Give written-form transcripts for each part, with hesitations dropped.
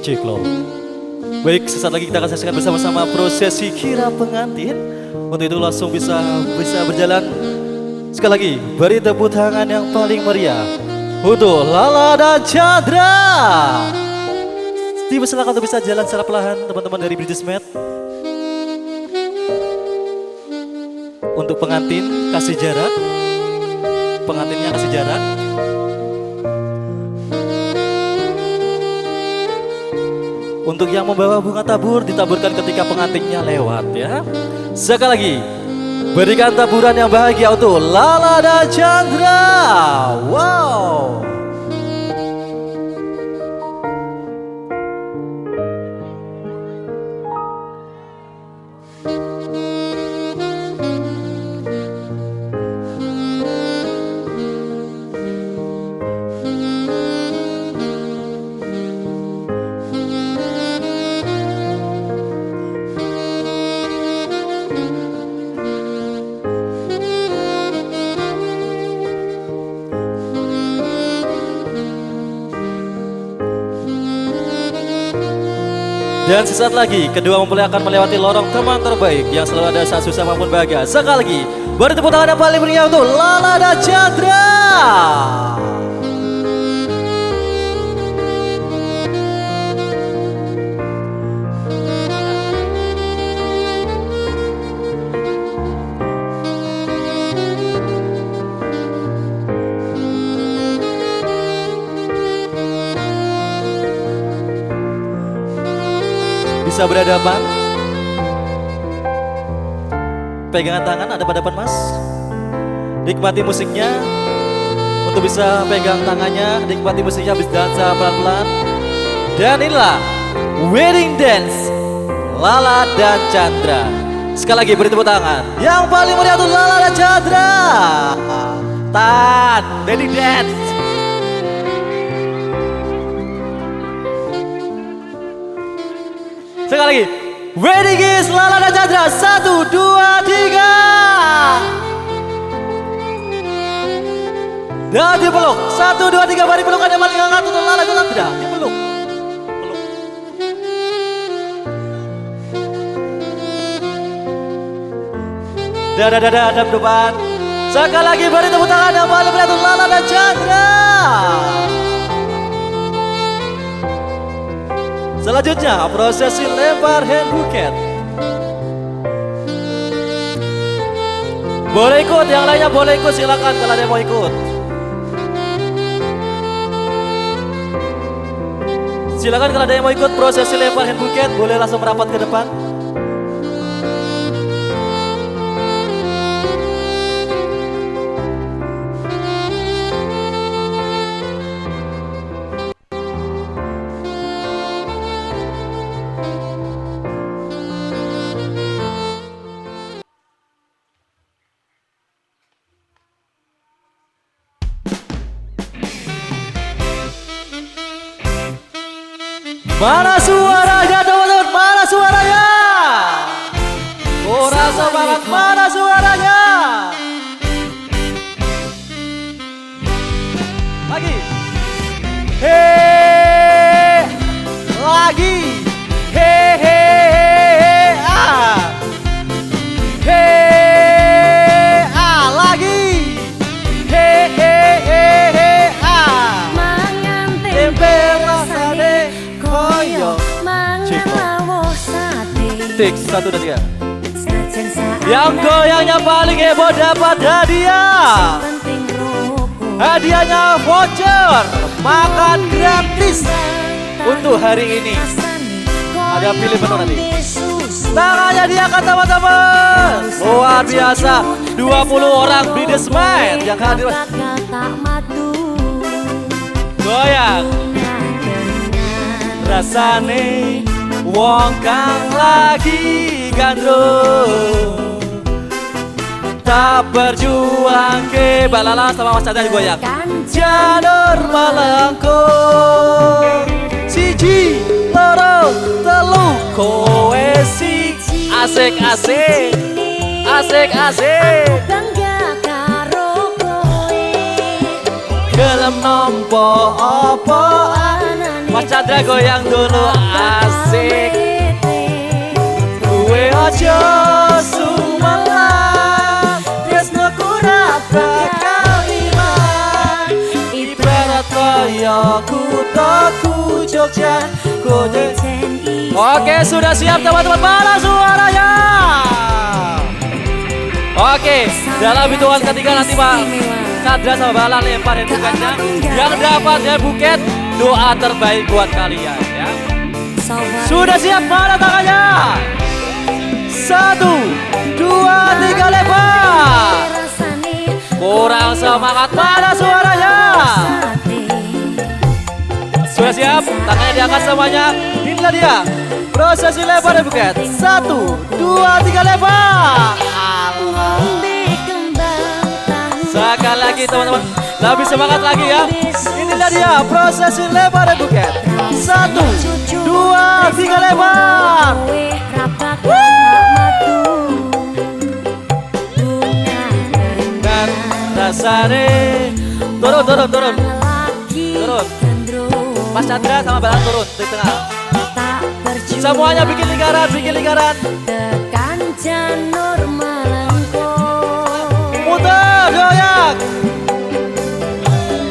Ciklo. Baik, sesaat lagi kita akan saksikan bersama-sama prosesi kira pengantin. Untuk itu langsung bisa berjalan. Sekali lagi, beri tepuk tangan yang paling meriah untuk Lala dan Chandra. Dipersilakan untuk bisa jalan secara perlahan teman-teman dari Bridesmaid. Untuk pengantin kasih jarak. Pengantinnya kasih jarak. Untuk yang membawa bunga tabur ditaburkan ketika pengantinnya lewat ya. Sekali lagi, berikan taburan yang bahagia untuk Lala dan Chandra. Wow. Dan sesaat lagi, kedua mempelai akan melewati lorong teman terbaik yang selalu ada saat susah maupun bahagia. Sekali lagi, beri tepuk tangan yang paling meriah untuk Lala dan Chandra. Bisa berhadapan. Pegangan tangan ada pada depan mas. Nikmati musiknya. Untuk bisa pegang tangannya, nikmati musiknya, bisa dansa pelan-pelan. Dan inilah wedding dance Lala dan Chandra. Sekali lagi beri tepuk tangan yang paling meriah untuk Lala dan Chandra. Wedding dance. Sekali lagi, wedding is Lala dan Chandra. 1, 2, 3. Dan dipeluk. 1, 2, 3. Beri pelukan yang paling hangat untuk Lala dan Chandra. Dipeluk. Peluk. Dada depan. Sekali lagi beri tepuk tangan yang paling meriah untuk Lala dan Chandra. Selanjutnya prosesi lempar hand bouquet. Boleh ikut, yang lainnya boleh ikut, silakan kalau ada yang mau ikut. Silakan kalau ada yang mau ikut prosesi lempar hand bouquet, boleh langsung merapat ke depan. Mana suaranya teman-teman? Mana suaranya? Oh rasa banget, mana suaranya? Lagi. Hei, lagi. Hei, ah. Hei, ah, lagi. Hei, ah. Tempel sate. Tik 1 dan 3. Yang goyangnya paling heboh dapat hadiah. Hadiahnya voucher makan gratis untuk hari ini. Ada pilih menu nanti. Tangannya diangkat teman-teman. Luar biasa, 20 orang Bridesmaid yang hadir. Goyang. Rasane wong kang lagi gandrung tak berjuang ke balala sama Mas Chandra goyang. Janur melengkung siji loro telu kowe si asik-asik asik-asik gelem nampa apa Mas Chandra goyang dulu asik. Gue ojo sumalang, tresno kurang bakal ilang. Ibarat koyo kutaku Jogja kode. Oke, sudah siap teman-teman, mana suaranya? Oke, dalam hitungan ketiga nanti Pak Chandra sama Bala lemparin buketnya. Yang dapat ya buket, doa terbaik buat kalian ya. Sudah siap, mana tangannya? 1, 2, 3 lempar. Kurang semangat, mana suaranya? Sudah siap, tangannya diangkat semuanya. Inilah dia prosesi lempar buket. 1, 2, 3 lempar. Sekali lagi teman-teman, lebih semangat lagi ya. Inilah dia prosesi lempar buket. 1, 2, 3 lempar. Dan dasare turun. Mas Chandra sama Balan turun di tengah. Semuanya bikin lingkaran. Tekan janur melengko. Muter goyang.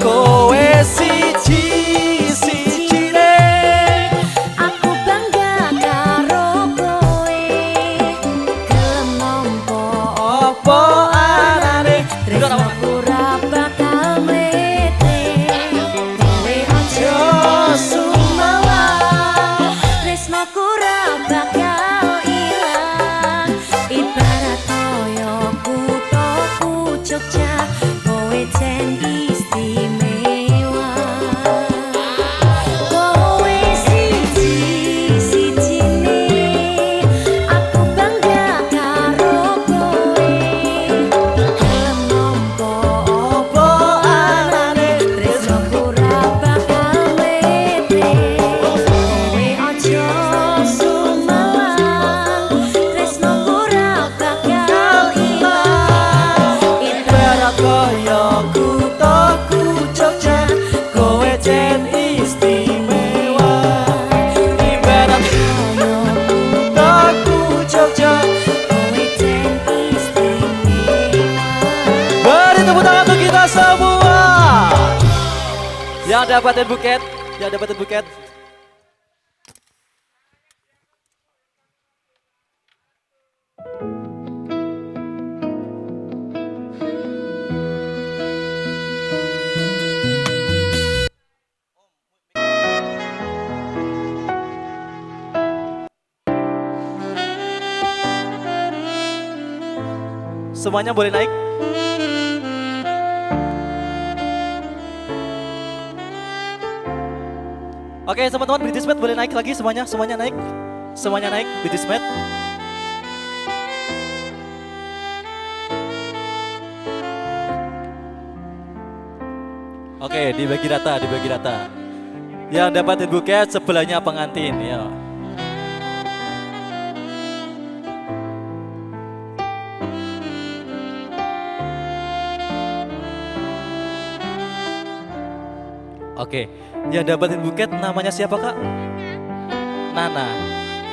Kowe siji ne. Aku bangga karo kowe. Gelem nampa Opo anane. tresnaku ora bakal mlete. Kowe aja sumawa, tresnaku ora bakal ilang. Ibarat koyo kuthaku Jogja, kowe jen istimewa. Kowe siji-sijine, aku bangga karo kowe. Gelem nampa Opo anane. tresnaku ora bakal mlete. Kowe aja sumalang, tresnaku ora bakal ilang. Ibarat koyo kuthaku Jogja, kowe jen istimewa. Ibarat kuthaku Jogja. Kowe jen istimewa. Beri tepuk tangan untuk kita semua. Yang dapatin buket. Semuanya boleh naik. Oke teman-teman, British Mat boleh naik lagi semuanya naik. Semuanya naik, British Mat. Oke, dibagi rata. Yang dapatin buket sebelahnya pengantin ya. Oke, yang dapatin buket namanya siapa Kak? Nana.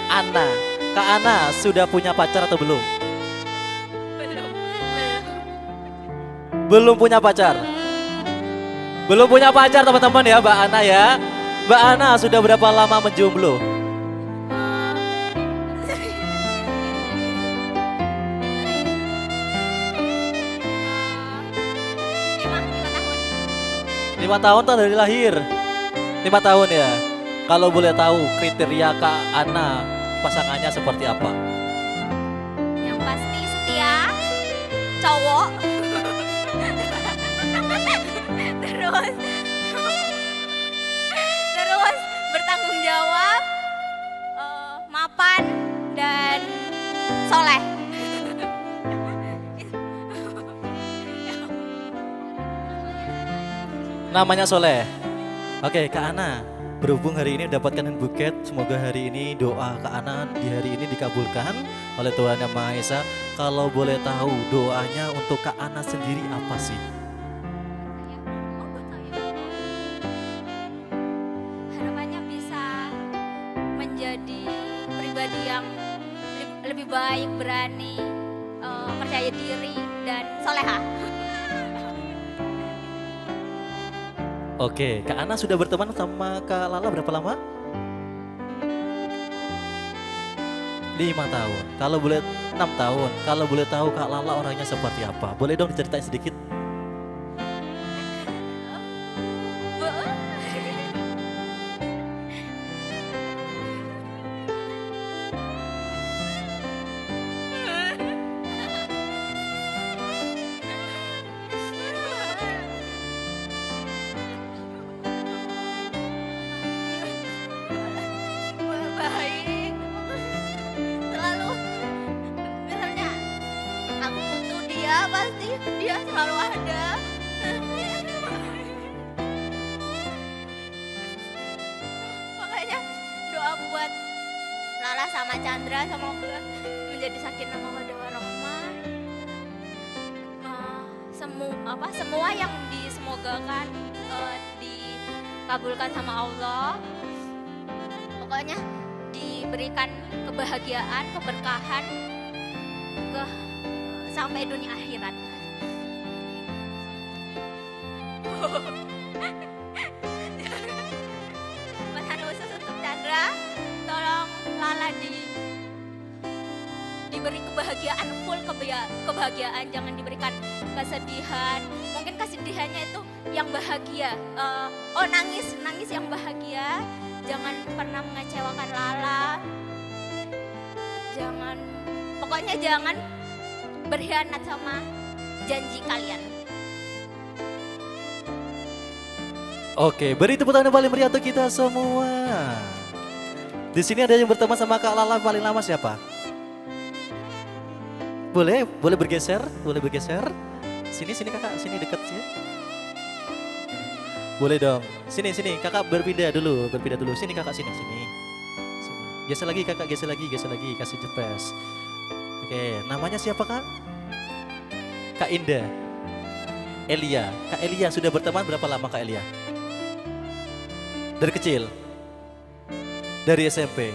Ana. Kak Ana sudah punya pacar atau belum? Belum punya pacar. Belum punya pacar teman-teman ya Mbak Ana ya. Mbak Ana sudah berapa lama menjomblo? Lima 5 tahun dari lahir. 5 tahun ya. Kalau boleh tahu kriteria Kak Ana pasangannya seperti apa? Yang pasti setia, cowok. terus bertanggung jawab, mapan dan soleh. Namanya Soleh. Oke, Kak Ana, berhubung hari ini mendapatkan buket, semoga hari ini doa Kak Ana di hari ini dikabulkan oleh Tuhan Yang Maha Esa. Kalau boleh tahu doanya untuk Kak Ana sendiri apa sih? Harapannya berani, percaya diri dan soleha. Oke, Kak Ana sudah berteman sama Kak Lala berapa lama? 5 tahun. Kalau boleh 6 tahun. Kalau boleh tahu Kak Lala orangnya seperti apa? Boleh dong diceritain sedikit? Baik, selalu misalnya aku butuh dia pasti dia selalu ada. Makanya doa buat Lala sama Chandra semoga menjadi sakinah mawaddah warahmah. Semua yang disemogakan dikabulkan sama Allah. Pokoknya diberikan kebahagiaan, keberkahan sampai dunia akhirat. Pesan khusus untuk Chandra, tolong Lala diberi kebahagiaan, full kebahagiaan, jangan diberikan kesedihan. Mungkin kesedihannya itu yang bahagia, nangis yang bahagia. Jangan pernah mengecewakan Lala. Pokoknya jangan berkhianat sama janji kalian. Oke, beri tepuk tangan yang paling meriah untuk kita semua. Di sini ada yang berteman sama Kak Lala paling lama siapa? Boleh bergeser, boleh bergeser. Sini kakak, sini dekat sini. Boleh dong. Sini kakak berpindah dulu. Sini kakak sini. Geser lagi kakak, geser lagi, kasih jepes. Oke, namanya siapa kak? Kak Indah. Elia. Kak Elia sudah berteman berapa lama Kak Elia? Dari kecil? Dari SMP?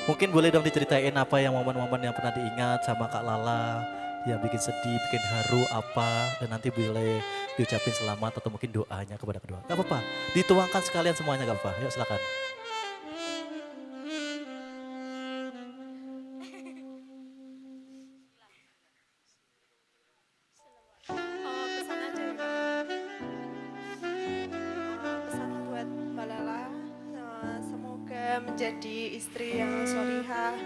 Mungkin boleh dong diceritain apa yang momen-momen yang pernah diingat sama Kak Lala, yang bikin sedih, bikin haru apa, dan nanti boleh diucapin selamat atau mungkin doanya kepada kedua. Gak apa-apa, dituangkan sekalian semuanya gak apa-apa. Yuk silakan. Pesan aja ya Kak. Pesan buat Mbak Lala, semoga menjadi istri yang solihah,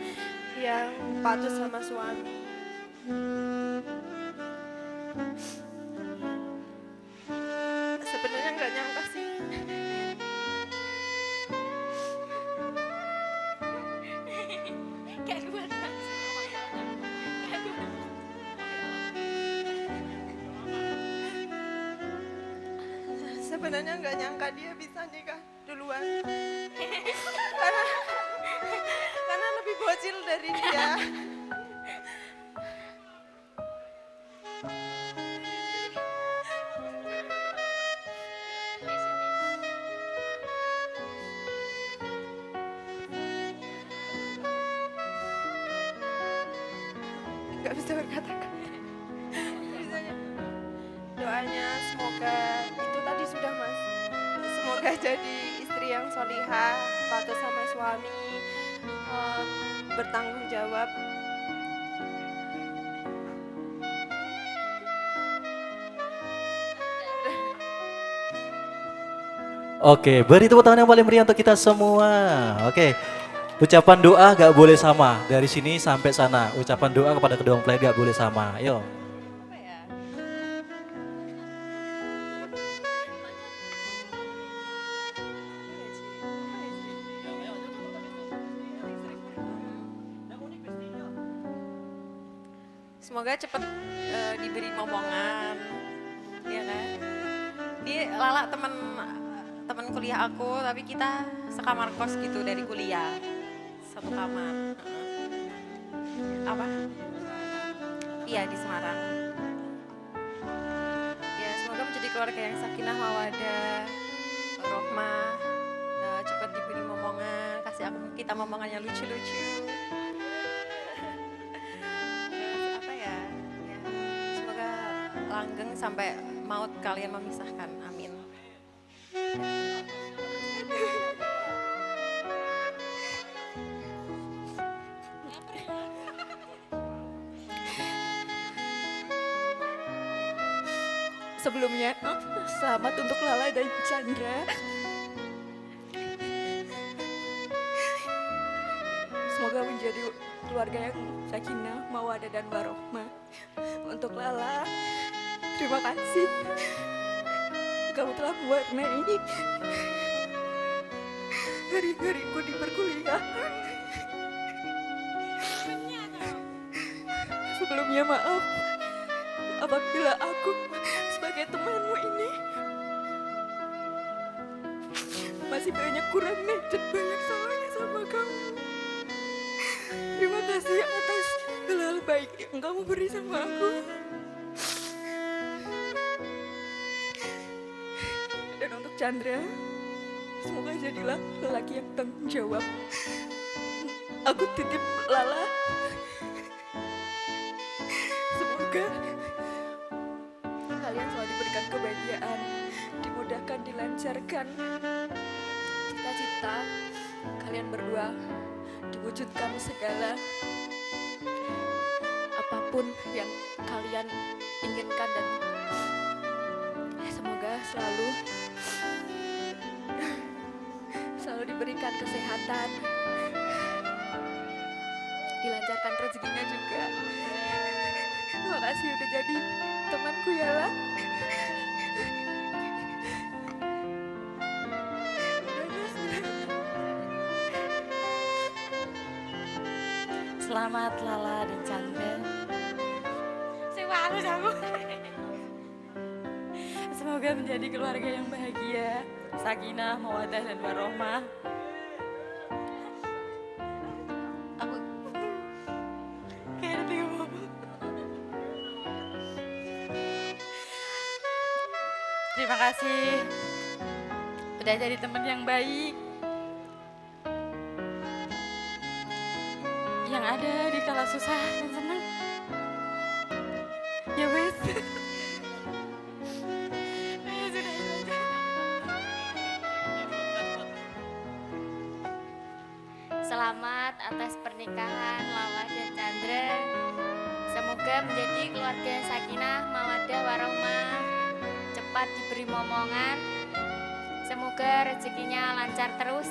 yang patuh sama suami. Sebenarnya nggak nyangka sih. Kayak gue Sebenarnya nggak nyangka dia bisa nikah duluan. karena lebih bocil dari dia. Nggak bisa berkata-kata. Bisanya. Doanya semoga itu tadi sudah mas. Semoga jadi istri yang solihah, patuh sama suami, bertanggung jawab. Oke, beri tepuk tangan yang paling meriah untuk kita semua. Oke, ucapan doa gak boleh sama. Dari sini sampai sana, ucapan doa kepada kedua mempelai gak boleh sama. Ayo. Apa ya? Semoga cepat diberi momongan, ya kan? Dia Lala teman kuliah aku, tapi kita sekamar kos gitu dari kuliah, satu kamar. Apa? Iya di Semarang. Ya semoga menjadi keluarga yang sakinah mawadah, rohmah, cepat diberi momongan, kasih aku kita momongan yang lucu-lucu. langgeng sampai maut kalian memisahkan. Amin. Sebelumnya, selamat untuk Lala dan Chandra. Semoga menjadi keluarga yang sakinah, mawaddah dan warohmah. Untuk Lala, terima kasih. Kamu telah mewarnai hari-hariku di perkuliahan. Sebelumnya maaf apabila aku sebagai temanmu ini masih banyak kurangnya dan banyak salahnya sama kamu. Terima kasih atas hal-hal baik yang kamu beri sama aku. Dan untuk Chandra, semoga jadilah lelaki yang tanggung jawab. Aku titip Lala. Semoga kalian selalu diberikan kebahagiaan, dimudahkan, dilancarkan. Cita-cita kalian berdua diwujudkan segala apapun yang kalian inginkan dan semoga selalu diberikan kesehatan, dilancarkan rezekinya juga. Terima kasih udah jadi temanku ya lah. Selamat Lala dan Chandra. Sewalu aku. Semoga menjadi keluarga yang bahagia, sakinah, mawaddah dan warohmah. Aku kayak nanti ngomong. Terima kasih udah jadi teman yang baik, yang ada di kala susah dan senang. Ya wes. Ya sudah itu aja. Selamat atas pernikahan Lala dan Chandra. Semoga menjadi keluarga yang sakinah, mawaddah, warohmah. Cepat diberi momongan. Semoga rezekinya lancar terus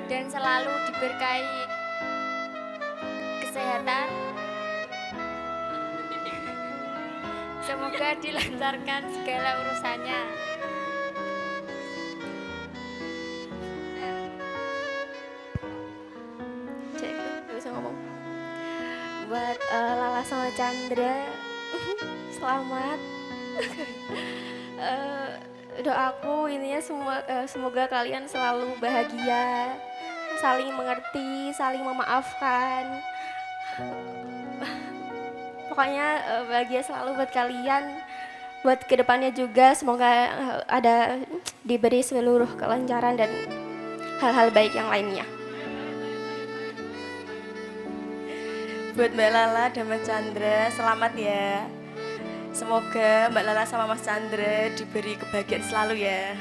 dan selalu diberkahi kesehatan. Semoga dilancarkan segala urusannya. Cek, gak bisa ngomong. Buat Lala sama Chandra, selamat. Doaku ininya semoga kalian selalu bahagia, saling mengerti, saling memaafkan. Pokoknya bahagia selalu buat kalian, buat kedepannya juga semoga ada diberi seluruh kelancaran dan hal-hal baik yang lainnya. Buat Mbak Lala dan Mas Chandra, selamat ya. Semoga Mbak Lala sama Mas Chandra diberi kebahagiaan selalu ya.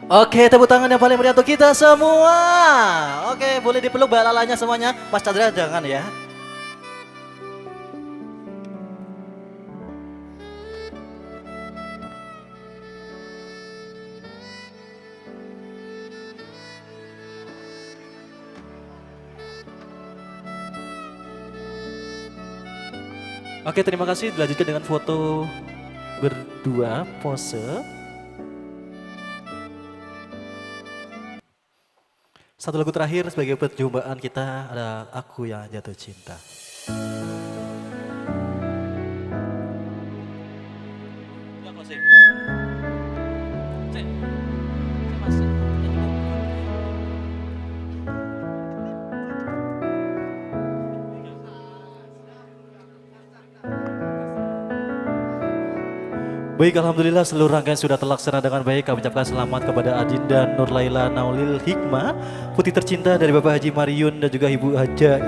Oke, tepuk tangan yang paling meriah untuk kita semua. Oke, boleh dipeluk Mbak Lalanya semuanya. Mas Chandra jangan ya. Oke, terima kasih. Dilanjutkan dengan foto berdua pose. Satu lagu terakhir sebagai perjumpaan kita ada Aku Yang Jatuh Cinta. Baik, Alhamdulillah seluruh rangkaian sudah terlaksana dengan baik. Kami ucapkan selamat kepada Adinda Nur Laila Naulil Hikmah, putri tercinta dari Bapak Haji Mariun dan juga Ibu Haja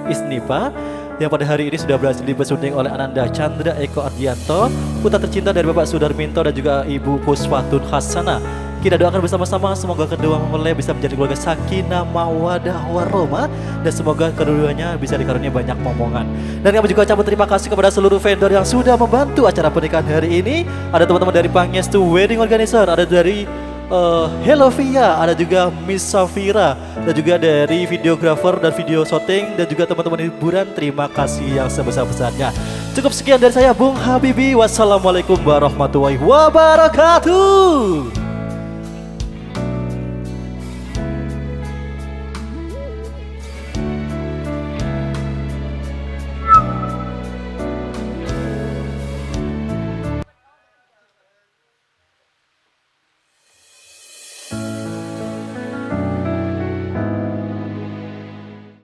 Isnipa. yang pada hari ini sudah berhasil dipersunding oleh Ananda Chandra Eko Ardianto, putra tercinta dari Bapak Sudarminto dan juga Ibu Puswatun Hasanah. Kita doakan bersama-sama semoga kedua mempelai bisa menjadi keluarga sakinah mawadah warahmah dan semoga keduanya bisa dikarunia banyak momongan. Dan kami juga ucapkan terima kasih kepada seluruh vendor yang sudah membantu acara pernikahan hari ini. Ada teman-teman dari Pangestu Wedding Organizer, ada dari Hello Via, ada juga Miss Safira, dan juga dari videografer dan video shooting, dan juga teman-teman hiburan. Terima kasih yang sebesar-besarnya. Cukup sekian dari saya Bung Habibie. Wassalamualaikum warahmatullahi wabarakatuh.